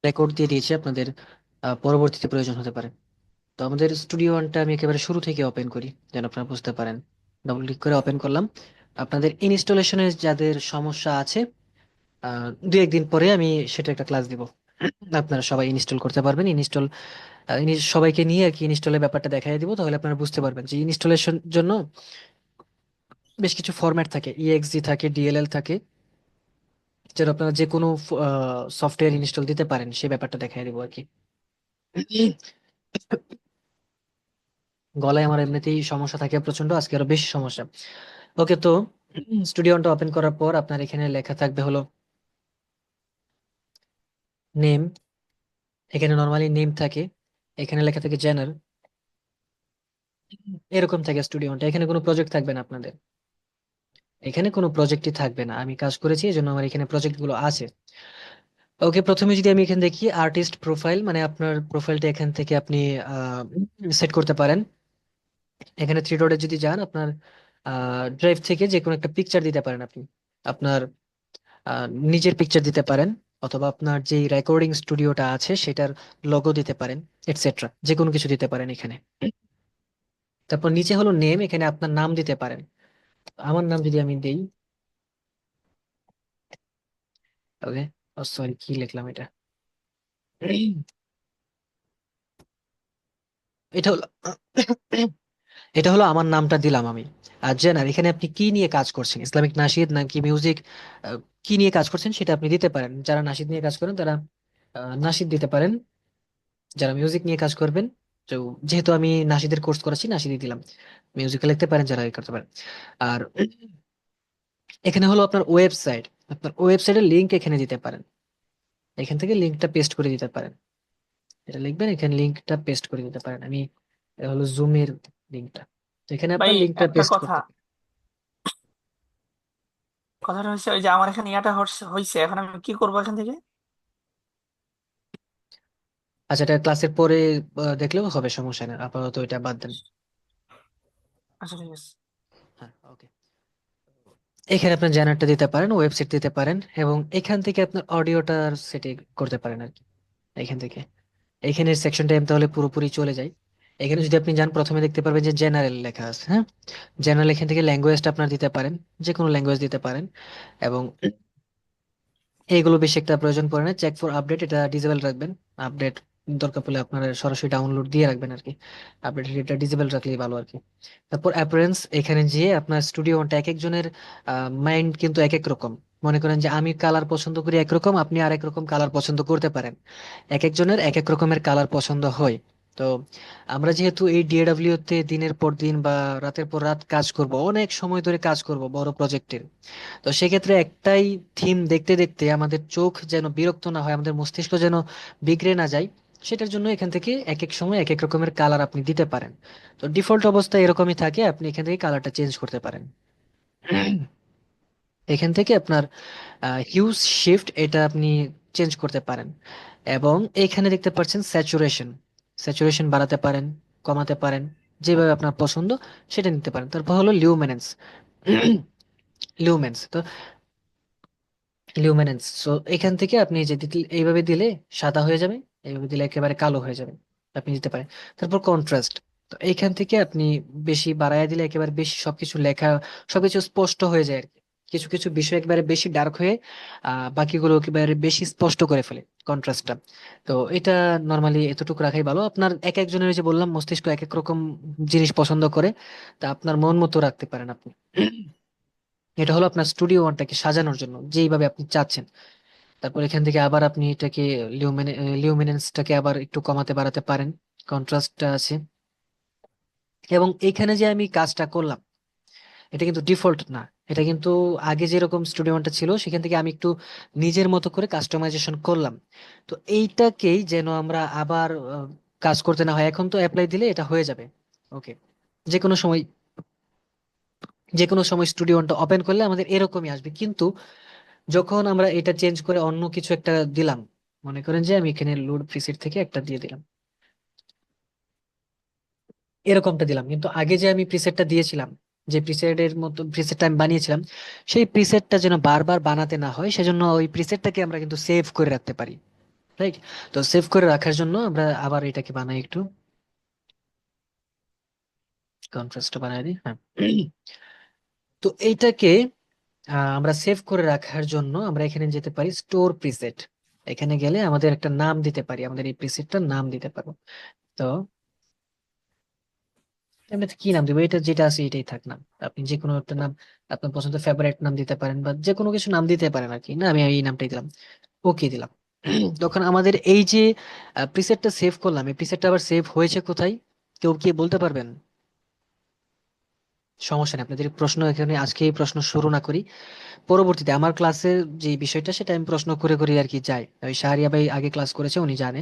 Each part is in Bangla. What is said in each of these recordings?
রেকর্ড দিয়ে দিয়েছি আপনাদের পরবর্তীতে প্রয়োজন হতে পারে। তো আমাদের স্টুডিও ওয়ানটা আমি একেবারে শুরু থেকে ওপেন করি যেন আপনারা বুঝতে পারেন। ডাবল ক্লিক করে ওপেন করলাম। আপনাদের ইনস্টলেশনে যাদের সমস্যা আছে, দু একদিন পরে আমি সেটা একটা ক্লাস দিব। আপনারা সবাই ইনস্টল করতে পারবেন। সবাইকে নিয়ে আর কি ইনস্টলের ব্যাপারটা দেখাই দিব, তাহলে আপনারা বুঝতে পারবেন যে ইনস্টলেশন জন্য বেশ কিছু ফরম্যাট থাকে, ইএক্সজি থাকে, ডিএলএল থাকে, যেন আপনারা যে কোনো সফটওয়্যার ইনস্টল দিতে পারেন সেই ব্যাপারটা দেখাই দিব আর কি। গলায় আমার এমনিতেই সমস্যা থাকে প্রচন্ড, আজকে আরো বেশি সমস্যা। ওকে, তো স্টুডিওটা ওপেন করার পর আপনার এখানে লেখা থাকবে হলো নেম। এখানে নর্মালি নেম থাকে, এখানে লেখা থাকে জেনারেল, এরকম থাকে স্টুডিওটা। এখানে কোনো প্রজেক্ট থাকবে না আপনাদের, এখানে কোনো প্রজেক্টই থাকবে না। আমি কাজ করেছি এই জন্য আমার এখানে প্রজেক্ট গুলো আছে। ওকে, প্রথমে যদি আমি এখানে দেখি আর্টিস্ট প্রোফাইল, মানে আপনার প্রোফাইলটা এখান থেকে আপনি সেট করতে পারেন। এখানে থ্রি ডটে যদি যান, আপনার ড্রাইভ থেকে যে কোনো একটা পিকচার দিতে পারেন আপনি। আপনার নিজের পিকচার দিতে পারেন, অথবা আপনার যে রেকর্ডিং স্টুডিওটা আছে সেটার লোগো দিতে পারেন, এটসেট্রা, যে কোনো কিছু দিতে পারেন এখানে। তারপর নিচে হলো নেম, এখানে আপনার নাম দিতে পারেন। আমার নাম যদি আমি দেই, ওকে, সরি কি লিখলাম এটা। এটা হলো এটা হলো আমার নামটা দিলাম আমি। আর জেনার, এখানে আপনি কি নিয়ে কাজ করছেন, ইসলামিক নাশিদ নাকি মিউজিক, কি নিয়ে কাজ করছেন সেটা আপনি দিতে পারেন। যারা নাশিদ নিয়ে কাজ করেন তারা নাশিদ দিতে পারেন, যারা মিউজিক নিয়ে কাজ করবেন, তো যেহেতু আমি নাশিদের কোর্স করেছি নাশিদই দিলাম। মিউজিক্যাল লিখতে পারেন যারা করতে পারেন। আর এখানে হলো আপনার ওয়েবসাইট, আপনার ওয়েবসাইটের লিংক এখানে দিতে পারেন। এখান থেকে লিংকটা পেস্ট করে দিতে পারেন। এটা লিখবেন, এখানে লিংকটা পেস্ট করে দিতে পারেন। আমি এটা হলো জুমের লিংকটা, তো এখানে ভাই আপনার লিংকটা একটা পেস্ট কথা, করতে পারেন। কথাটা হচ্ছে ওই যে আমার এখানে ইয়াটা হয়েছে, এখন আমি কি করবো এখান থেকে? আচ্ছা, এটা ক্লাসের পরে দেখলেও হবে, সমস্যা নেই, আপাতত এটা বাদ দেন। আচ্ছা ঠিক আছে। হ্যাঁ, ওকে। এখানে আপনার চ্যানেলটা দিতে পারেন, ওয়েবসাইট দিতে পারেন, এবং এখান থেকে আপনার অডিওটা সেটিং করতে পারেন আর কি। এখান থেকে এখানে সেকশন টাইম তাহলে পুরোপুরি চলে যায়। এখানে যদি আপনি যান, প্রথমে দেখতে পারবেন যে জেনারেল লেখা আছে, হ্যাঁ। জেনারেল, এখান থেকে ল্যাঙ্গুয়েজটা আপনার দিতে পারেন, যে কোনো ল্যাঙ্গুয়েজ দিতে পারেন। এবং এইগুলো বেশি একটা প্রয়োজন পড়ে না। চেক ফর আপডেট এটা ডিসেবল রাখবেন। আপডেট দরকার পড়লে আপনারা সরাসরি ডাউনলোড দিয়ে রাখবেন আর কি। আপডেট এটা ডিসেবল রাখলেই ভালো আর কি। তারপর অ্যাপিয়ারেন্স, এখানে যে আপনার স্টুডিও ওয়ানটা এক একজনের মাইন্ড কিন্তু এক এক রকম। মনে করেন যে আমি কালার পছন্দ করি একরকম, আপনি আরেক রকম কালার পছন্দ করতে পারেন। এক একজনের এক এক রকমের কালার পছন্দ হয়। তো আমরা যেহেতু এই ডিএডব্লিউ তে দিনের পর দিন বা রাতের পর রাত কাজ করব, অনেক সময় ধরে কাজ করব বড় প্রজেক্টের, তো সেক্ষেত্রে একটাই থিম দেখতে দেখতে আমাদের চোখ যেন বিরক্ত না হয়, আমাদের মস্তিষ্ক যেন বিগড়ে না যায়, সেটার জন্য এখান থেকে এক এক সময় এক এক রকমের কালার আপনি দিতে পারেন। তো ডিফল্ট অবস্থা এরকমই থাকে, আপনি এখান থেকে কালারটা চেঞ্জ করতে পারেন। এখান থেকে আপনার হিউজ শিফট এটা আপনি চেঞ্জ করতে পারেন। এবং এখানে দেখতে পাচ্ছেন স্যাচুরেশন, স্যাচুরেশন বাড়াতে পারেন, কমাতে পারেন, যেভাবে আপনার পছন্দ সেটা নিতে পারেন। তারপর হলো লিউমিনেন্স। লিউমেন্স, তো লিউমিনেন্স, সো এখান থেকে আপনি যে এইভাবে দিলে সাদা হয়ে যাবে, এইভাবে দিলে একেবারে কালো হয়ে যাবে, আপনি দিতে পারেন। তারপর কন্ট্রাস্ট, তো এইখান থেকে আপনি বেশি বাড়ায় দিলে একেবারে বেশি সবকিছু লেখা, সবকিছু স্পষ্ট হয়ে যায় আর কি। কিছু কিছু বিষয় একেবারে বেশি ডার্ক হয়ে বাকিগুলো একেবারে বেশি স্পষ্ট করে ফেলে কন্ট্রাস্টটা। তো এটা নর্মালি এতটুকু রাখাই ভালো। আপনার এক একজনের, ওই যে বললাম, মস্তিষ্ক এক এক রকম জিনিস পছন্দ করে, তা আপনার মন মতো রাখতে পারেন আপনি। এটা হলো আপনার স্টুডিও ওয়ানটাকে সাজানোর জন্য যেইভাবে আপনি চাচ্ছেন। তারপর এখান থেকে আবার আপনি এটাকে লিউমিনেন্সটাকে আবার একটু কমাতে বাড়াতে পারেন, কন্ট্রাস্টটা আছে। এবং এখানে যে আমি কাজটা করলাম, এটা কিন্তু ডিফল্ট না। এটা কিন্তু আগে যেরকম স্টুডিওটা ছিল সেখান থেকে আমি একটু নিজের মতো করে কাস্টমাইজেশন করলাম। তো এইটাকেই যেন আমরা আবার কাজ করতে না হয়, এখন তো অ্যাপ্লাই দিলে এটা হয়ে যাবে। ওকে, যে কোনো সময় যে কোনো সময় স্টুডিওটা ওপেন করলে আমাদের এরকমই আসবে, কিন্তু যখন আমরা এটা চেঞ্জ করে অন্য কিছু একটা দিলাম, মনে করেন যে আমি এখানে লোড প্রিসেট থেকে একটা দিয়ে দিলাম, এরকমটা দিলাম, কিন্তু আগে যে আমি প্রিসেটটা দিয়েছিলাম, যে প্রিসেটের মতো প্রিসেটটা আমি বানিয়েছিলাম, সেই প্রিসেটটা যেন বারবার বানাতে না হয় সেজন্য ওই প্রিসেটটাকে আমরা কিন্তু সেভ করে রাখতে পারি। রাইট? তো সেভ করে রাখার জন্য আমরা আবার এটাকে বানাই একটু, কন্ট্রাস্টটা বানাই দিই, হ্যাঁ। তো এইটাকে আমরা সেভ করে রাখার জন্য আমরা এখানে যেতে পারি স্টোর প্রিসেট। এখানে গেলে আমাদের একটা নাম দিতে পারি, আমাদের এই প্রিসেটটার নাম দিতে পারবো। তো আমরা কি নাম দিব, এটা যেটা আছে এটাই থাক নাম। আপনি যে কোনো একটা নাম, আপনার পছন্দের ফেভারিট নাম দিতে পারেন, বা যে কোনো কিছু নাম দিতে পারেন আর কি। না, আমি এই নামটাই দিলাম, ওকে দিলাম। তখন আমাদের এই যে প্রিসেটটা সেভ করলাম, এই প্রিসেটটা আবার সেভ হয়েছে কোথায়, কেউ কি বলতে পারবেন? সমস্যা নেই, আপনাদের প্রশ্ন এখানে আজকে এই প্রশ্ন শুরু না করি, পরবর্তীতে আমার ক্লাসের যে বিষয়টা সেটা আমি প্রশ্ন করে করে আর কি যাই। ওই শাহরিয়া ভাই আগে ক্লাস করেছে, উনি জানে।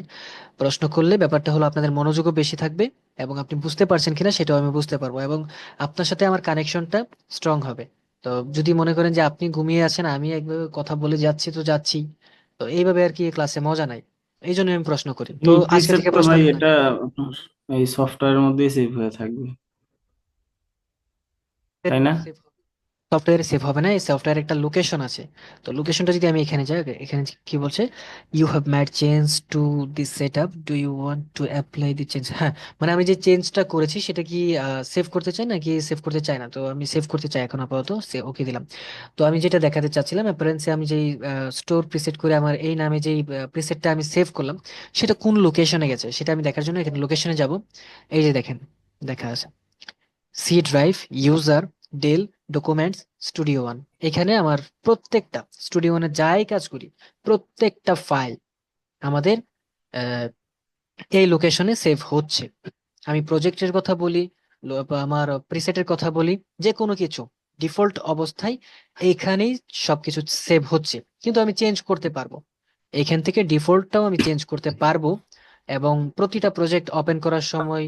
প্রশ্ন করলে ব্যাপারটা হলো আপনাদের মনোযোগও বেশি থাকবে, এবং আপনি বুঝতে পারছেন কিনা সেটাও আমি বুঝতে পারবো, এবং আপনার সাথে আমার কানেকশনটা স্ট্রং হবে। তো যদি মনে করেন যে আপনি ঘুমিয়ে আছেন, আমি একভাবে কথা বলে যাচ্ছি তো যাচ্ছি, তো এইভাবে আর কি ক্লাসে মজা নাই। এই জন্য আমি প্রশ্ন করি, তো এই আজকে প্রিসেট থেকে তো প্রশ্ন ভাই আপনার। এটা আপনার এই সফটওয়্যারের মধ্যেই সেভ হয়ে থাকবে, তাই না? সফটওয়্যারে সেভ হবে না, এই সফটওয়্যার একটা লোকেশন আছে। তো লোকেশনটা যদি আমি এখানে যাই, এখানে কি বলছে, you have made change to this setup, do you want to apply the change. হ্যাঁ, মানে আমি যে চেঞ্জটা করেছি সেটা কি সেভ করতে চাই নাকি সেভ করতে চাই না, তো আমি সেভ করতে চাই এখন আপাতত, সে ওকে দিলাম। তো আমি যেটা দেখাতে চাচ্ছিলাম, অ্যাপারেন্সে আমি যেই স্টোর প্রিসেট করে আমার এই নামে যেই প্রিসেটটা আমি সেভ করলাম, সেটা কোন লোকেশনে গেছে সেটা আমি দেখার জন্য এখানে লোকেশনে যাব। এই যে দেখেন, দেখা আছে C drive, user, Dell, documents, studio one. এখানে আমার প্রত্যেকটা স্টুডিও ওয়ানে যাই কাজ করি, প্রত্যেকটা ফাইল আমাদের আহ, এই লোকেশনে সেভ হচ্ছে। আমি প্রজেক্টের কথা বলি, বা আমার প্রিসেটের কথা বলি, যে কোনো কিছু ডিফল্ট অবস্থায় এইখানেই সবকিছু সেভ হচ্ছে, কিন্তু আমি চেঞ্জ করতে পারবো। এখান থেকে ডিফল্টটাও আমি চেঞ্জ করতে পারবো, এবং প্রতিটা প্রজেক্ট ওপেন করার সময়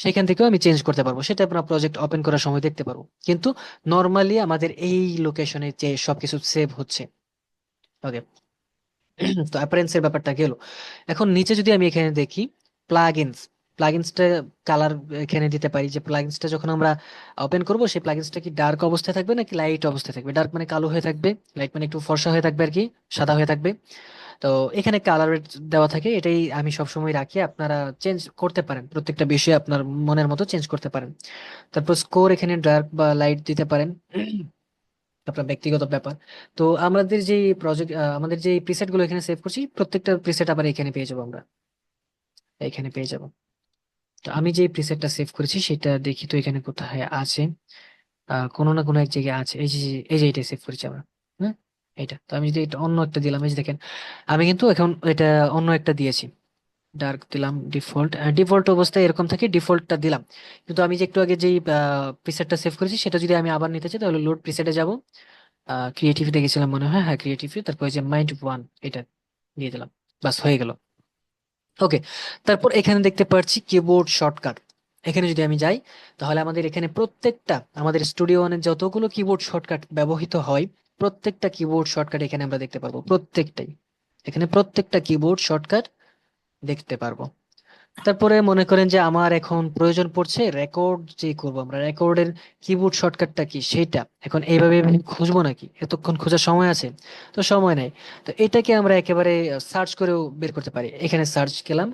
সেখান থেকেও আমি চেঞ্জ করতে পারবো, সেটা আপনার প্রজেক্ট ওপেন করার সময় দেখতে পারবো। কিন্তু নর্মালি আমাদের এই লোকেশনে যে সবকিছু সেভ হচ্ছে। ওকে। তো অ্যাপারেন্স এর ব্যাপারটা গেল। এখন নিচে যদি আমি এখানে দেখি প্লাগইনস, প্লাগইনসটা কালার এখানে দিতে পারি, যে প্লাগইনসটা যখন আমরা ওপেন করব সেই প্লাগইনসটা কি ডার্ক অবস্থায় থাকবে নাকি লাইট অবস্থায় থাকবে। ডার্ক মানে কালো হয়ে থাকবে, লাইট মানে একটু ফর্সা হয়ে থাকবে আর কি, সাদা হয়ে থাকবে। তো এখানে কালার দেওয়া থাকে, এটাই আমি সবসময় রাখি, আপনারা চেঞ্জ করতে পারেন, প্রত্যেকটা বিষয় আপনার মনের মতো চেঞ্জ করতে পারেন। তারপর স্কোর এখানে ডার্ক বা লাইট দিতে পারেন, আপনার ব্যক্তিগত ব্যাপার। তো আমাদের যে প্রজেক্ট, আমাদের যে প্রিসেট গুলো এখানে সেভ করছি, প্রত্যেকটা প্রিসেট আবার এখানে পেয়ে যাবো আমরা, এখানে পেয়ে যাবো। তো আমি যে প্রিসেটটা সেভ করেছি সেটা দেখি তো এখানে কোথায় আছে। কোনো না কোনো এক জায়গায় আছে, এই যে এটা সেভ করেছি আমরা। হ্যাঁ, এটা তো আমি যদি এটা অন্য একটা দিলাম, এই যে দেখেন আমি কিন্তু এখন এটা অন্য একটা দিয়েছি, ডার্ক দিলাম, ডিফল্ট, ডিফল্ট অবস্থায় এরকম থাকে, ডিফল্টটা দিলাম। কিন্তু আমি যে একটু আগে যেই প্রিসেটটা সেভ করেছি সেটা যদি আমি আবার নিতে চাই, তাহলে লোড প্রিসেটে যাব, ক্রিয়েটিভিতে গেছিলাম মনে হয়, হ্যাঁ ক্রিয়েটিভি, তারপর এই যে মাইন্ড ওয়ান, এটা দিয়ে দিলাম, বাস হয়ে গেল। ওকে। তারপর এখানে দেখতে পাচ্ছি কিবোর্ড শর্টকাট। এখানে যদি আমি যাই, তাহলে আমাদের এখানে প্রত্যেকটা আমাদের স্টুডিও ওয়ানের যতগুলো কিবোর্ড শর্টকাট ব্যবহৃত হয়, প্রত্যেকটা কিবোর্ড শর্টকাট এখানে আমরা দেখতে পারবো, প্রত্যেকটাই। এখানে প্রত্যেকটা কিবোর্ড শর্টকাট দেখতে পারবো। তারপরে মনে করেন যে আমার এখন প্রয়োজন পড়ছে রেকর্ড যে করবো, আমরা রেকর্ডের কিবোর্ড শর্টকাটটা কি সেটা এখন এইভাবে আমি খুঁজবো নাকি, এতক্ষণ খোঁজার সময় আছে? তো সময় নাই। তো এটাকে আমরা একেবারে সার্চ করেও বের করতে পারি, এখানে সার্চ গেলাম,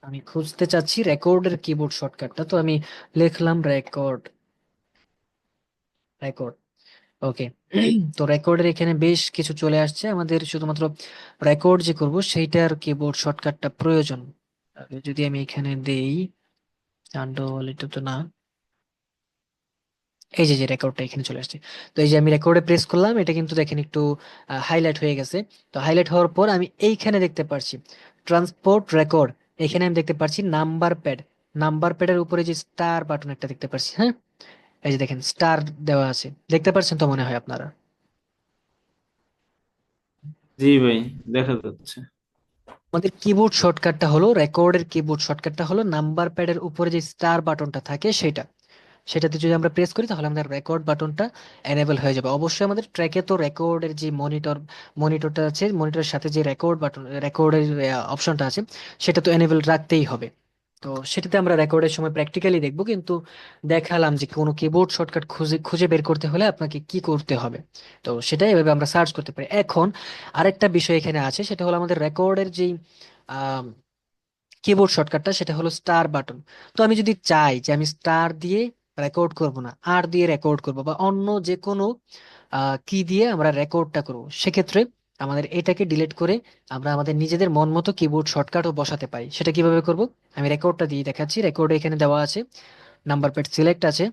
আমি খুঁজতে চাচ্ছি রেকর্ডের কিবোর্ড শর্টকাটটা, তো আমি লিখলাম রেকর্ড, রেকর্ড। ওকে। তো রেকর্ডের এখানে বেশ কিছু চলে আসছে, আমাদের শুধুমাত্র রেকর্ড যে করব সেইটার কিবোর্ড শর্টকাটটা প্রয়োজন। যদি আমি এখানে দেই আন্ডারওয়াল, এটা তো না, এই যে যে রেকর্ডটা এখানে চলে আসছে। তো এই যে আমি রেকর্ডে প্রেস করলাম, এটা কিন্তু দেখেন একটু হাইলাইট হয়ে গেছে। তো হাইলাইট হওয়ার পর আমি এইখানে দেখতে পাচ্ছি ট্রান্সপোর্ট রেকর্ড, এখানে আমি দেখতে পাচ্ছি নাম্বার প্যাড, নাম্বার প্যাডের উপরে যে স্টার বাটন একটা দেখতে পাচ্ছি, হ্যাঁ, এই যে দেখেন স্টার দেওয়া আছে, দেখতে পাচ্ছেন তো মনে হয় আপনারা। জি ভাই, দেখা যাচ্ছে। আমাদের কিবোর্ড শর্টকাটটা হলো, রেকর্ডের কিবোর্ড শর্টকাটটা হলো নাম্বার প্যাডের উপরে যে স্টার বাটনটা থাকে সেটা, সেটাতে যদি আমরা প্রেস করি তাহলে আমাদের রেকর্ড বাটনটা এনেবল হয়ে যাবে। অবশ্যই আমাদের ট্র্যাকে তো রেকর্ডের যে মনিটরটা আছে, মনিটরের সাথে যে রেকর্ড বাটন, রেকর্ডের অপশনটা আছে, সেটা তো এনেবল রাখতেই হবে। তো সেটাতে আমরা রেকর্ডের সময় প্র্যাকটিক্যালি দেখবো, কিন্তু দেখালাম যে কোনো কিবোর্ড শর্টকাট খুঁজে খুঁজে বের করতে হলে আপনাকে কি করতে হবে। তো সেটাই এভাবে আমরা সার্চ করতে পারি। এখন আরেকটা বিষয় এখানে আছে, সেটা হলো আমাদের রেকর্ডের যেই কিবোর্ড শর্টকাটটা, সেটা হলো স্টার বাটন। তো আমি যদি চাই যে আমি স্টার দিয়ে রেকর্ড করব না, আর দিয়ে রেকর্ড করব, বা অন্য যে কোনো কি দিয়ে আমরা রেকর্ডটা করব, সেক্ষেত্রে আমাদের এটাকে ডিলিট করে আমরা আমাদের নিজেদের মন মতো কিবোর্ড শর্টকাটও বসাতে পারি। সেটা কিভাবে করব? আমি রেকর্ডটা দিয়ে দেখাচ্ছি। রেকর্ডে এখানে দেওয়া আছে, নাম্বার প্যাড সিলেক্ট আছে,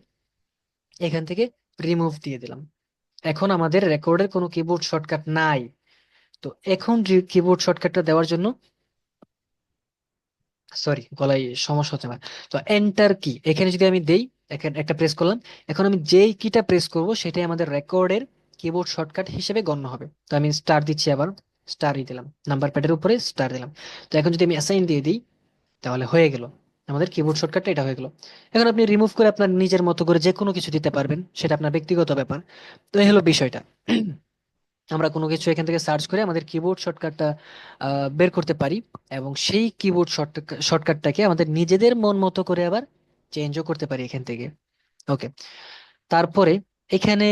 এখান থেকে রিমুভ দিয়ে দিলাম। এখন আমাদের রেকর্ডের কোনো কিবোর্ড শর্টকাট নাই। তো এখন কিবোর্ড শর্টকাটটা দেওয়ার জন্য, সরি গলায় সমস্যা হতে পারে, তো এন্টার কি এখানে যদি আমি দেই, এখানে একটা প্রেস করলাম, এখন আমি যেই কিটা প্রেস করব সেটাই আমাদের রেকর্ডের কিবোর্ড শর্টকাট হিসেবে গণ্য হবে। তো আমি স্টার দিচ্ছি, আবার স্টারই দিলাম, নাম্বার প্যাডের উপরে স্টার দিলাম। তো এখন যদি আমি অ্যাসাইন দিয়ে দিই, তাহলে হয়ে গেল, আমাদের কিবোর্ড শর্টকাটটা এটা হয়ে গেল। এখন আপনি রিমুভ করে আপনার নিজের মতো করে যে কোনো কিছু দিতে পারবেন, সেটা আপনার ব্যক্তিগত ব্যাপার। তো এই হলো বিষয়টা। আমরা কোনো কিছু এখান থেকে সার্চ করে আমাদের কিবোর্ড শর্টকাটটা বের করতে পারি, এবং সেই কিবোর্ড শর্টকাটটাকে আমাদের নিজেদের মন মতো করে আবার চেঞ্জও করতে পারি এখান থেকে। ওকে, তারপরে এখানে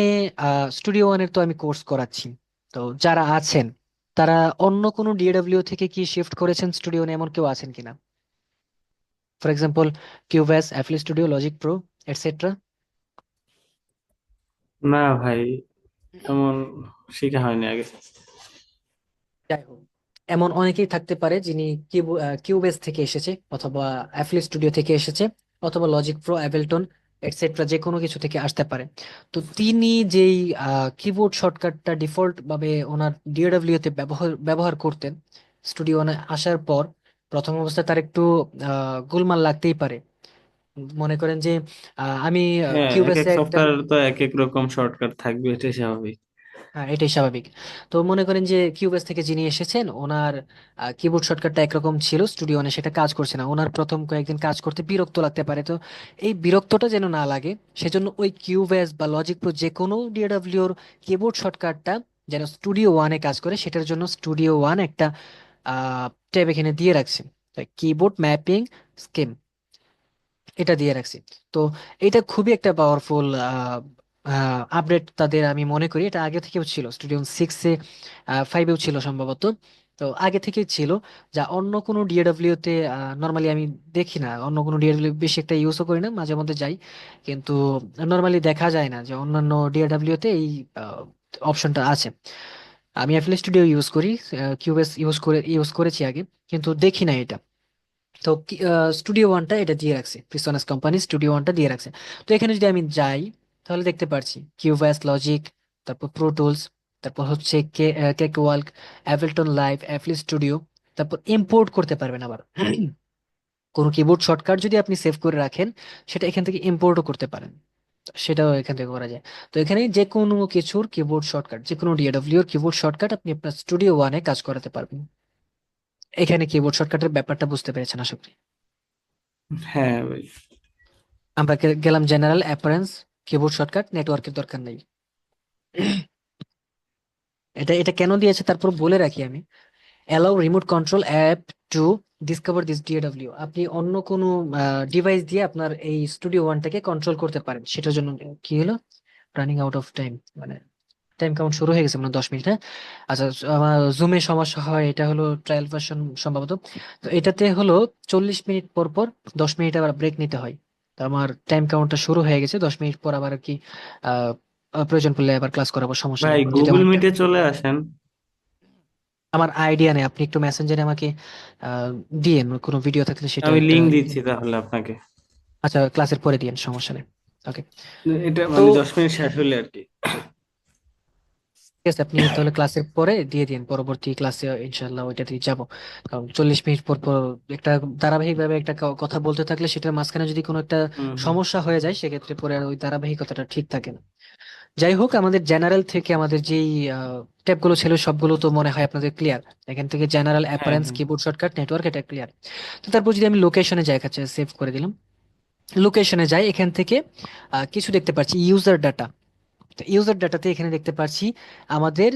স্টুডিও ওয়ানের তো আমি কোর্স করাচ্ছি। তো যারা আছেন তারা অন্য কোনো ডিএডব্লিউ থেকে কি শিফট করেছেন স্টুডিও এমন কেউ আছেন কিনা? For example Cubase, FL Studio, Logic Pro, etcetera. না ভাই, এমন শেখা হয়নি আগে। যাই হোক, এমন অনেকেই থাকতে পারে যিনি কিউবেস থেকে এসেছে, অথবা অ্যাফলি স্টুডিও থেকে এসেছে, অথবা লজিক প্রো, অ্যাবেলটন, এটসেট্রা, যে কোনো কিছু থেকে আসতে পারে। তো তিনি যেই কিবোর্ড শর্টকাটটা ডিফল্ট ভাবে ওনার ডিএডব্লিউ তে ব্যবহার ব্যবহার করতেন, স্টুডিও আসার পর প্রথম অবস্থায় তার একটু গোলমাল লাগতেই পারে। মনে করেন যে আমি হ্যাঁ, এক এক কিউবেসে একটা, সফটওয়্যার তো এক এক রকম শর্টকাট থাকবে, এটাই স্বাভাবিক। হ্যাঁ এটাই স্বাভাবিক। তো মনে করেন যে কিউবেস থেকে যিনি এসেছেন, ওনার কিবোর্ড শর্টকাটটা একরকম ছিল, স্টুডিও ওনে সেটা কাজ করছে না, ওনার প্রথম কয়েকদিন কাজ করতে বিরক্ত লাগতে পারে। তো এই বিরক্তটা যেন না লাগে, সেজন্য ওই কিউবেস বা লজিক প্রো যে কোনো ডিএডব্লিউ এর কিবোর্ড শর্টকাটটা যেন স্টুডিও ওয়ানে কাজ করে, সেটার জন্য স্টুডিও ওয়ান একটা ট্যাব এখানে দিয়ে রাখছে, কিবোর্ড ম্যাপিং স্কিম, এটা দিয়ে রাখছি। তো এটা খুবই একটা পাওয়ারফুল আপডেট তাদের, আমি মনে করি এটা আগে থেকেও ছিল, স্টুডিও 6-এ, 5-এও ছিল সম্ভবত। তো আগে থেকেই ছিল, যা অন্য কোনো ডিএডব্লিউ তে নর্মালি আমি দেখি না, অন্য কোনো ডিএডব্লিউ বেশি একটা ইউজও করি না, মাঝে মধ্যে যাই, কিন্তু নর্মালি দেখা যায় না যে অন্যান্য ডিএডব্লিউ তে এই অপশনটা আছে। আমি অ্যাফেল স্টুডিও ইউজ করি, কিউবেস ইউজ করেছি আগে, কিন্তু দেখি না এটা। তো স্টুডিও ওয়ানটা এটা দিয়ে রাখছে, প্রিসোনাস কোম্পানি স্টুডিও ওয়ানটা দিয়ে রাখছে। তো এখানে যদি আমি যাই, তাহলে দেখতে পারছি কিউভাস, লজিক, তারপর প্রো টুলস, তারপর হচ্ছে কেক ওয়ার্ক, অ্যাভেলটন লাইভ, অ্যাফলি স্টুডিও। তারপর ইম্পোর্ট করতে পারবেন আবার কোনো কিবোর্ড শর্টকাট যদি আপনি সেভ করে রাখেন, সেটা এখান থেকে ইম্পোর্টও করতে পারেন। তো সেটাও এখান থেকে করা যায়। তো এখানে যে কোনো কিছুর কিবোর্ড শর্টকাট, যে কোনো ডিএডব্লিউ এর কিবোর্ড শর্টকাট আপনি আপনার স্টুডিও ওয়ানে কাজ করাতে পারবেন। এখানে কিবোর্ড শর্টকাটের ব্যাপারটা বুঝতে পেরেছেন আশা করি। হ্যাঁ ভাই। আমরা গেলাম জেনারেল অ্যাপারেন্স, কিবোর্ড শর্টকাট, নেটওয়ার্কের দরকার নেই। এটা এটা কেন দিয়েছে তারপর বলে রাখি আমি। Allow remote control app to discover this DAW, আপনি অন্য কোনো ডিভাইস দিয়ে আপনার এই স্টুডিও ওয়ানটাকে কন্ট্রোল করতে পারেন, সেটার জন্য। কি হলো, রানিং আউট অফ টাইম, মানে টাইম কাউন্ট শুরু হয়ে গেছে মানে 10 মিনিট, হ্যাঁ। আচ্ছা, আমার জুমে সমস্যা হয়, এটা হলো ট্রায়াল ভার্সন সম্ভবত। তো এটাতে হলো 40 মিনিট পর পর 10 মিনিট আবার ব্রেক নিতে হয়। তো আমার টাইম কাউন্টটা শুরু হয়ে গেছে, 10 মিনিট পর আবার আর কি আহ প্রয়োজন পড়লে আবার ক্লাস করাবো, সমস্যা ভাই নেই, যদি গুগল আমার মিটে চলে আসেন। আমার আইডিয়া নেই, আপনি একটু মেসেঞ্জারে আমাকে আহ দিয়েন কোনো ভিডিও থাকলে সেটা আমি একটা। লিংক দিচ্ছি তাহলে আপনাকে। আচ্ছা, ক্লাসের পরে দিয়েন, সমস্যা নেই। ওকে। এটা তো মানে 10 মিনিট শেষ হলে আর কি। ঠিক আছে, আপনি তাহলে ক্লাসের পরে দিয়ে দিন, পরবর্তী ক্লাসে ইনশাল্লাহ ওইটাতেই যাব। কারণ 40 মিনিট পর পর একটা ধারাবাহিক ভাবে একটা কথা বলতে থাকলে, সেটার মাঝখানে যদি কোনো একটা হুম হুম। সমস্যা হয়ে যায়, সেক্ষেত্রে পরে আর ওই ধারাবাহিকতাটা ঠিক থাকে না। যাই হোক, আমাদের জেনারেল থেকে আমাদের যেই স্টেপ গুলো ছিল সবগুলো তো মনে হয় আপনাদের ক্লিয়ার। এখান থেকে জেনারেল হ্যাঁ অ্যাপারেন্স, হ্যাঁ। কিবোর্ড শর্টকাট, নেটওয়ার্ক, এটা ক্লিয়ার। তো তারপর যদি আমি লোকেশনে যাই, কাছে সেভ করে দিলাম, লোকেশনে যাই, এখান থেকে কিছু দেখতে পাচ্ছি ইউজার ডাটা। তো ইউজার ডাটাতে এখানে দেখতে পাচ্ছি আমাদের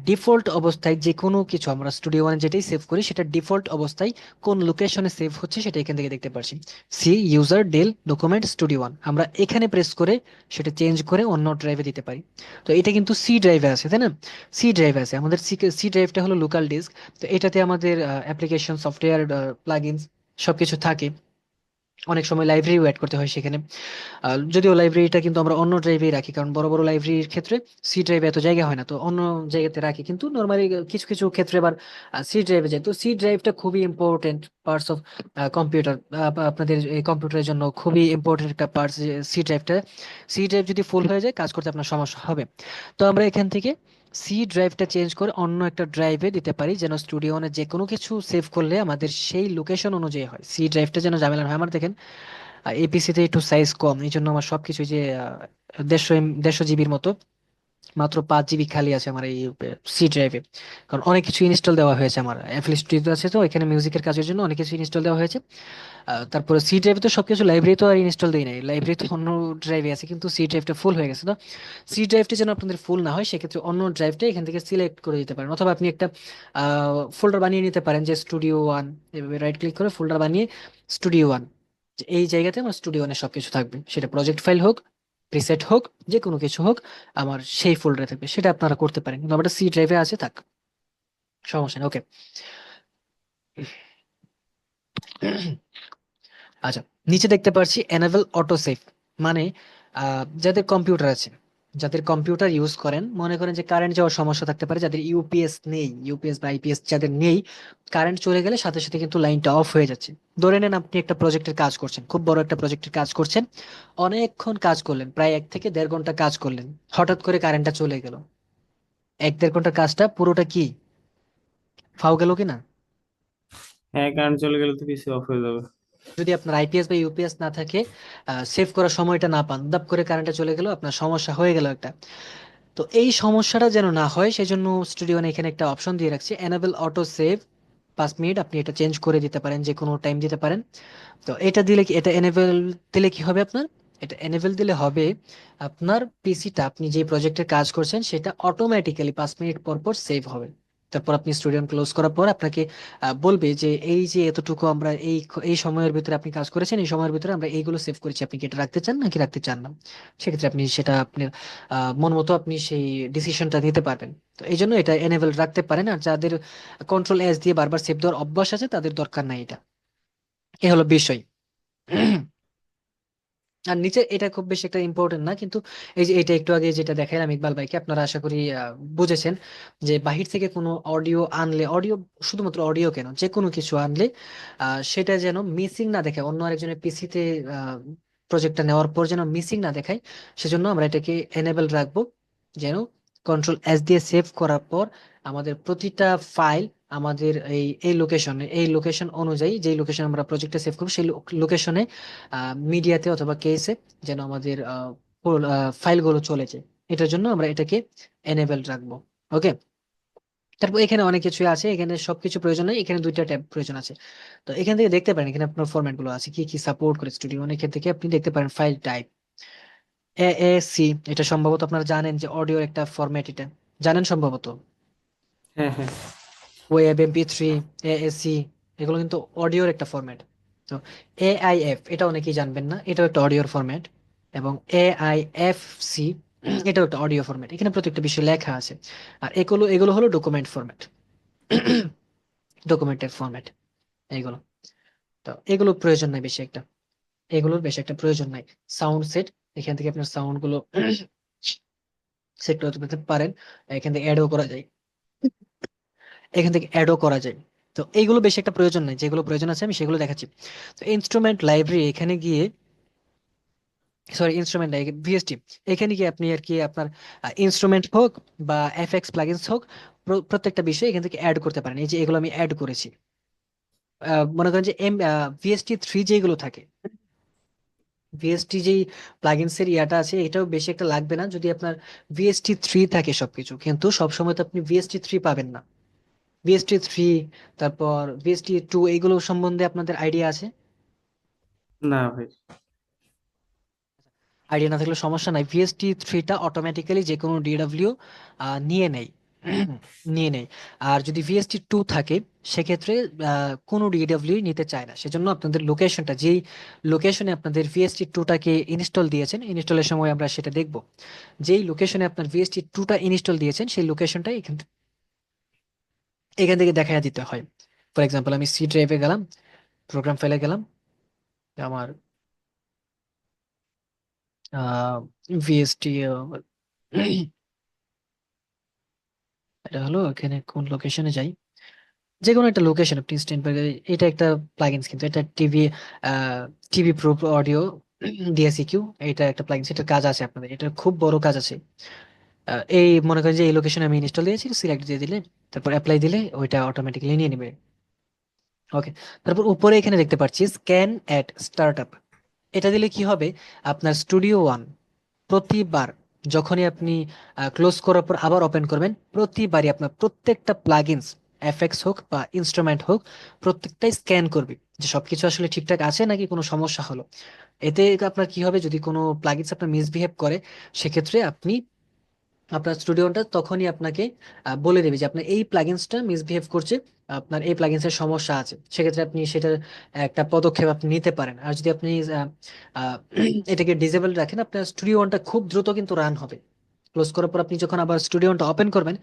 ডিফল্ট অবস্থায় যে কোনো কিছু আমরা স্টুডিও ওয়ানে যেটাই সেভ করি সেটা ডিফল্ট অবস্থায় কোন লোকেশনে সেভ হচ্ছে সেটা এখান থেকে দেখতে পাচ্ছি। C user Dell document studio one, আমরা এখানে প্রেস করে সেটা চেঞ্জ করে অন্য ড্রাইভে দিতে পারি। তো এটা কিন্তু সি ড্রাইভে আছে, তাই না? সি ড্রাইভে আছে আমাদের, সি সি ড্রাইভটা হলো লোকাল ডিস্ক। তো এটাতে আমাদের অ্যাপ্লিকেশন, সফটওয়্যার, প্লাগইনস সবকিছু থাকে। অনেক সময় লাইব্রেরিও অ্যাড করতে হয় সেখানে। যদিও লাইব্রেরিটা কিন্তু আমরা অন্য ড্রাইভেই রাখি, কারণ বড় বড় লাইব্রেরির ক্ষেত্রে সি ড্রাইভে এত জায়গা হয় না, তো অন্য জায়গাতে রাখি। কিন্তু নর্মালি কিছু কিছু ক্ষেত্রে আবার সি ড্রাইভে যায়। তো সি ড্রাইভটা খুবই ইম্পর্টেন্ট পার্টস অফ কম্পিউটার। আপনাদের এই কম্পিউটারের জন্য খুবই ইম্পর্টেন্ট একটা পার্টস সি ড্রাইভটা। সি ড্রাইভ যদি ফুল হয়ে যায় কাজ করতে আপনার সমস্যা হবে। তো আমরা এখান থেকে সি ড্রাইভটা চেঞ্জ করে অন্য একটা ড্রাইভে দিতে পারি, যেন স্টুডিও যে কোনো কিছু সেভ করলে আমাদের সেই লোকেশন অনুযায়ী হয়। সি ড্রাইভটা যেন ঝামেলা না হয়। আমার দেখেন এপিসিতে একটু সাইজ কম, এই জন্য আমার সবকিছু যে 150 জিবির মতো, মাত্র 5 জিবি খালি আছে আমার এই সি ড্রাইভে। কারণ অনেক কিছু ইনস্টল দেওয়া হয়েছে, আমার এফএল স্টুডিও আছে, তো এখানে মিউজিকের কাজের জন্য অনেক কিছু ইনস্টল দেওয়া হয়েছে। তারপরে সি ড্রাইভে তো সবকিছু, লাইব্রেরি তো আর ইনস্টল দিই নাই, লাইব্রেরি তো অন্য ড্রাইভে আছে, কিন্তু সি ড্রাইভটা ফুল হয়ে গেছে। তো সি ড্রাইভটা যেন আপনাদের ফুল না হয় সেক্ষেত্রে অন্য ড্রাইভটা এখান থেকে সিলেক্ট করে দিতে পারেন, অথবা আপনি একটা ফোল্ডার বানিয়ে নিতে পারেন যে স্টুডিও ওয়ান, এভাবে রাইট ক্লিক করে ফোল্ডার বানিয়ে স্টুডিও ওয়ান, এই জায়গাতে আমার স্টুডিও ওয়ানের সবকিছু থাকবে, সেটা প্রজেক্ট ফাইল হোক, প্রিসেট হোক, যে কোনো কিছু হোক, আমার সেই ফোল্ডারে থাকবে। সেটা আপনারা করতে পারেন, কিন্তু আমার সি ড্রাইভে আছে, থাক, সমস্যা নেই। ওকে। আচ্ছা, নিচে দেখতে পাচ্ছি এনেবল অটো সেভ, মানে যাদের কম্পিউটার আছে, যাদের কম্পিউটার ইউজ করেন, মনে করেন যে কারেন্ট যাওয়ার সমস্যা থাকতে পারে, যাদের ইউপিএস নেই, ইউপিএস বা আইপিএস যাদের নেই, কারেন্ট চলে গেলে সাথে সাথে কিন্তু লাইনটা অফ হয়ে যাচ্ছে। ধরে নেন আপনি একটা প্রজেক্টের কাজ করছেন, খুব বড় একটা প্রজেক্টের কাজ করছেন, অনেকক্ষণ কাজ করলেন, প্রায় 1 থেকে 1.5 ঘন্টা কাজ করলেন, হঠাৎ করে কারেন্টটা চলে গেল, 1-1.5 ঘন্টার কাজটা পুরোটা কি ফাউ গেল কিনা? হ্যাঁ, কারেন্ট চলে গেলে তো পিসি অফ হয়ে যাবে। যদি আপনার আইপিএস বা ইউপিএস না থাকে, সেভ করার সময়টা না পান, দাপ করে কারেন্টটা চলে গেল, আপনার সমস্যা হয়ে গেল একটা। তো এই সমস্যাটা যেন না হয় সেই জন্য স্টুডিও এখানে একটা অপশন দিয়ে রাখছে, এনেবল অটো সেভ 5 মিনিট। আপনি এটা চেঞ্জ করে দিতে পারেন, যে কোনো টাইম দিতে পারেন। তো এটা দিলে কি, এটা এনেবল দিলে কি হবে আপনার, এটা এনেবল দিলে হবে আপনার পিসিটা, আপনি যে প্রজেক্টের কাজ করছেন সেটা অটোমেটিক্যালি 5 মিনিট পর পর সেভ হবে। তারপর আপনি স্টুডিও ক্লোজ করার পর আপনাকে বলবে যে এই যে এতটুকু আমরা এই এই সময়ের ভিতরে আপনি কাজ করেছেন, এই সময়ের ভিতরে আমরা এইগুলো সেভ করেছি, আপনি কি এটা রাখতে চান নাকি রাখতে চান না। সেক্ষেত্রে আপনি সেটা আপনার মন মতো আপনি সেই ডিসিশনটা নিতে পারবেন। তো এই জন্য এটা এনেবল রাখতে পারেন। আর যাদের কন্ট্রোল এস দিয়ে বারবার সেভ দেওয়ার অভ্যাস আছে তাদের দরকার নাই এটা। এ হলো বিষয়। আর নিচে এটা খুব বেশি একটা ইম্পর্টেন্ট না, কিন্তু এই যে এটা একটু আগে যেটা দেখালাম ইকবাল ভাইকে, আপনারা আশা করি বুঝেছেন যে বাহির থেকে কোনো অডিও আনলে, অডিও শুধুমাত্র অডিও কেন, যে কোনো কিছু আনলে সেটা যেন মিসিং না দেখায়, অন্য আরেকজনের পিসিতে প্রজেক্টটা নেওয়ার পর যেন মিসিং না দেখায়। সেজন্য আমরা এটাকে এনেবল রাখবো, যেন কন্ট্রোল এস দিয়ে সেভ করার পর আমাদের প্রতিটা ফাইল আমাদের এই এই লোকেশনে, এই লোকেশন অনুযায়ী, যেই লোকেশন আমরা প্রজেক্টটা সেভ করবো সেই লোকেশনে, মিডিয়াতে অথবা কেসে, যেন আমাদের ফাইলগুলো চলে যায়। এটার জন্য আমরা এটাকে এনেবল রাখবো। ওকে। তারপর এখানে অনেক কিছু আছে, এখানে সবকিছু প্রয়োজন নেই, এখানে দুইটা ট্যাব প্রয়োজন আছে। তো এখান থেকে দেখতে পারেন এখানে আপনার ফরম্যাট গুলো আছে, কি কি সাপোর্ট করে স্টুডিও, এখান থেকে আপনি দেখতে পারেন ফাইল টাইপ এএসি। এটা সম্ভবত আপনারা জানেন যে অডিওর একটা ফরম্যাট, এটা জানেন সম্ভবত। হ্যাঁ, হ্যাঁ। ওয়েব এমপি3, এএসি, এগুলো কিন্তু অডিওর একটা ফরম্যাট। তো এআইএফ এটা অনেকেই জানবেন না, এটাও একটা অডিওর ফরম্যাট। এবং এআইএফসি এটাও একটা অডিও ফরম্যাট, এখানে প্রত্যেকটা বিষয় লেখা আছে। আর এগুলো এগুলো হলো ডকুমেন্ট ফরম্যাট, ডকুমেন্টের ফরম্যাট এইগুলো। তো এগুলো প্রয়োজন নাই বেশি একটা, এগুলোর বেশি একটা প্রয়োজন নাই। সাউন্ড সেট, এখান থেকে আপনার সাউন্ড গুলো সেট করতে পারেন, এখান থেকে অ্যাডও করা যায়, এখান থেকে অ্যাডও করা যায়। তো এইগুলো বেশি একটা প্রয়োজন নাই, যেগুলো প্রয়োজন আছে আমি সেগুলো দেখাচ্ছি। তো ইনস্ট্রুমেন্ট লাইব্রেরি এখানে গিয়ে, সরি ইনস্ট্রুমেন্ট ভিএসটি, এখানে গিয়ে আপনি আর কি আপনার ইনস্ট্রুমেন্ট হোক বা এফএক্স প্লাগইনস হোক, প্রত্যেকটা বিষয় এখান থেকে অ্যাড করতে পারেন। এই যে এগুলো আমি অ্যাড করেছি। মনে করেন যে ভিএসটি 3 যেগুলো থাকে, ভিএসটি যেই প্লাগইনস এর ইয়াটা আছে, এটাও বেশি একটা লাগবে না যদি আপনার ভিএসটি 3 থাকে সবকিছু, কিন্তু সবসময় তো আপনি ভিএসটি 3 পাবেন না। ভিএসটি 3, তারপর ভিএসটি 2, এইগুলো সম্বন্ধে আপনাদের আইডিয়া আছে? না ভাই। আইডিয়া না থাকলে সমস্যা নাই, ভিএসটি 3টা অটোমেটিক্যালি যে কোনো ডিডব্লিউ নিয়ে নেয়। নিয়ে নেয়। আর যদি VST2 থাকে সেক্ষেত্রে কোনো DAW নিতে চায় না। সেজন্য আপনাদের লোকেশনটা, যেই লোকেশনে আপনাদের VST2টাকে ইনস্টল দিয়েছেন, ইনস্টলের সময় আমরা সেটা দেখব। যেই লোকেশনে আপনার VST2টা ইনস্টল দিয়েছেন সেই লোকেশনটা এখান থেকে দেখা দিতে হয়। ফর এক্সাম্পল আমি সি ড্রাইভে গেলাম, প্রোগ্রাম ফাইলে গেলাম, আমার VST এটা হলো, এখানে কোন লোকেশনে যাই, যে কোনো একটা লোকেশন আপনি স্ট্যান্ডবার্গ, এটা একটা প্লাগইনস, কিন্তু এটা টিভি প্রো অডিও DSEQ, এটা একটা প্লাগইনস, এটার কাজ আছে আপনাদের, এটা খুব বড় কাজ আছে। এই মনে করেন যে এই লোকেশনে আমি ইনস্টল দিয়েছি, সিলেক্ট দিয়ে দিলে, তারপর অ্যাপ্লাই দিলে ওইটা অটোমেটিক্যালি নিয়ে নেবে। ওকে, তারপর উপরে এখানে দেখতে পাচ্ছি স্ক্যান অ্যাট স্টার্টআপ, এটা দিলে কি হবে, আপনার স্টুডিও ওয়ান প্রতিবার যখনই আপনি ক্লোজ করার পর আবার ওপেন করবেন, প্রতিবারই আপনার প্রত্যেকটা প্লাগইনস, এফএক্স হোক বা ইনস্ট্রুমেন্ট হোক, প্রত্যেকটাই স্ক্যান করবে যে সবকিছু আসলে ঠিকঠাক আছে নাকি কোনো সমস্যা হলো। এতে আপনার কি হবে, যদি কোনো প্লাগইনস আপনার মিসবিহেভ করে, সেক্ষেত্রে আপনার স্টুডিওটা তখনই আপনাকে বলে দেবে যে আপনার এই প্লাগইনসটা মিসবিহেভ করছে, আপনার এই প্লাগইনসের সমস্যা আছে। সেক্ষেত্রে আপনি সেটার একটা পদক্ষেপ আপনি নিতে পারেন। আর যদি আপনি আহ, আহ, এটাকে ডিসেবল রাখেন, আপনার স্টুডিও ওয়ানটা খুব দ্রুত কিন্তু রান হবে। ক্লোজ করার পর আপনি যখন আবার স্টুডিও ওয়ানটা ওপেন করবেন,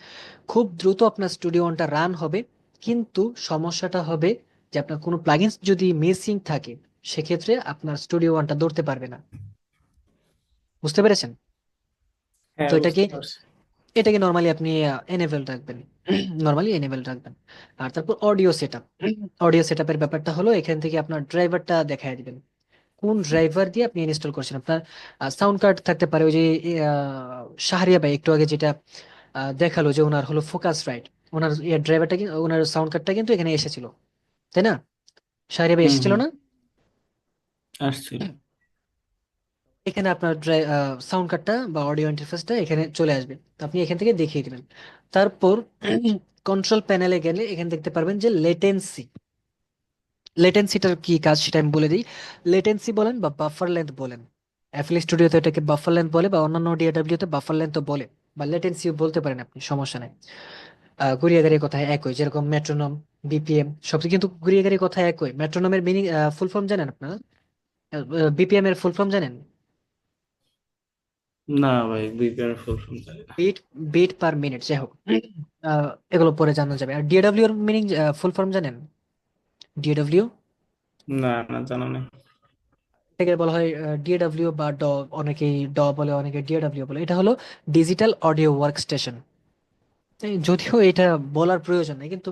খুব দ্রুত আপনার স্টুডিও ওয়ানটা রান হবে। কিন্তু সমস্যাটা হবে যে আপনার কোনো প্লাগইনস যদি মিসিং থাকে, সেক্ষেত্রে আপনার স্টুডিও ওয়ানটা ধরতে পারবে না। বুঝতে পেরেছেন? হ্যাঁ, তো বুঝতে পারছি। এটাকে নর্মালি আপনি এনেবল রাখবেন, নর্মালি এনেবল রাখবেন। আর তারপর অডিও সেটআপ, অডিও সেটআপের ব্যাপারটা হলো, এখান থেকে আপনার ড্রাইভারটা দেখায় দিবেন, কোন ড্রাইভার দিয়ে আপনি ইনস্টল করছেন। আপনার সাউন্ড কার্ড থাকতে পারে, ওই যে শাহরিয়া ভাই একটু আগে যেটা দেখালো যে ওনার হলো ফোকাস রাইট, ওনার ড্রাইভারটা কিন্তু, ওনার সাউন্ড কার্ডটা কিন্তু এখানে এসেছিল, তাই না? শাহরিয়া ভাই হুম, এসেছিল হুম, না? আসছিল। এখানে আপনার সাউন্ড কার্ডটা বা অডিও ইন্টারফেসটা এখানে চলে আসবে, তো আপনি এখান থেকে দেখিয়ে দিবেন। তারপর কন্ট্রোল প্যানেলে গেলে এখানে দেখতে পারবেন যে লেটেন্সি, লেটেন্সিটার কি কাজ সেটা আমি বলে দিই। লেটেন্সি বলেন বা বাফার লেন্থ বলেন, এফএল স্টুডিওতে এটাকে বাফার লেন্থ বলে, বা অন্যান্য DAW তে বাফার লেন্থ বলে, বা লেটেন্সিও বলতে পারেন আপনি, সমস্যা নাই। গুড়িয়াগাড়ির কথা একই, যেরকম মেট্রোনম, BPM সব কিন্তু গুড়িয়াগাড়ির কথা একই। মেট্রোনমের মিনিং ফুল ফর্ম জানেন আপনারা? BPM এর ফুল ফর্ম জানেন? না ভাই, বিপিএন ফুল ফর্ম জানি না। বিট বিট পার মিনিট, যাই হোক, এগুলো পরে জানা যাবে। আর DAW এর মিনিং ফুল ফর্ম জানেন? DAW না, না, জানা নেই। এটাকে বলা হয় DAW বা ড, অনেকেই ড বলে, অনেকে DAW বলে। এটা হলো ডিজিটাল অডিও ওয়ার্ক স্টেশন। যদিও এটা বলার প্রয়োজন নেই, কিন্তু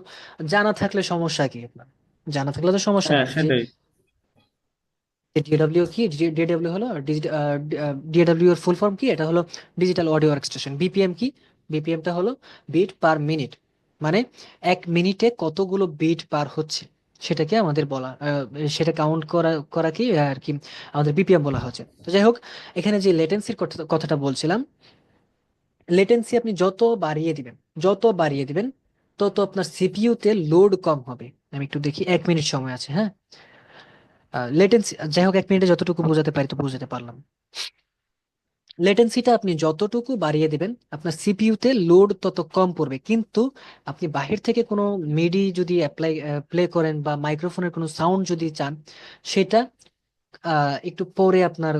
জানা থাকলে সমস্যা কি আপনার, জানা থাকলে তো সমস্যা হ্যাঁ, নেই যে সেটাই। DAW কি। DAW হলো DAW এর ফুল ফর্ম কি, এটা হলো digital audio work station. BPM কি, BPM টা হলো বিট পার মিনিট, মানে 1 মিনিটে কতগুলো বিট পার হচ্ছে সেটাকে আমাদের বলা, সেটা কাউন্ট করাকে আর কি আমাদের BPM বলা হচ্ছে। তো যাই হোক, এখানে যে লেটেন্সির কথাটা বলছিলাম, লেটেন্সি আপনি যত বাড়িয়ে দিবেন তত আপনার CPU তে লোড কম হবে। আমি একটু দেখি, 1 মিনিট সময় আছে, হ্যাঁ। লেটেন্সি, যাই হোক, 1 মিনিটে যতটুকু বোঝাতে পারি তো বোঝাতে পারলাম। লেটেন্সিটা আপনি যতটুকু বাড়িয়ে দিবেন আপনার CPU তে লোড তত কম পড়বে। কিন্তু আপনি বাহির থেকে কোনো মিডি যদি প্লে করেন বা মাইক্রোফোনের কোনো সাউন্ড যদি চান, সেটা একটু পরে আপনার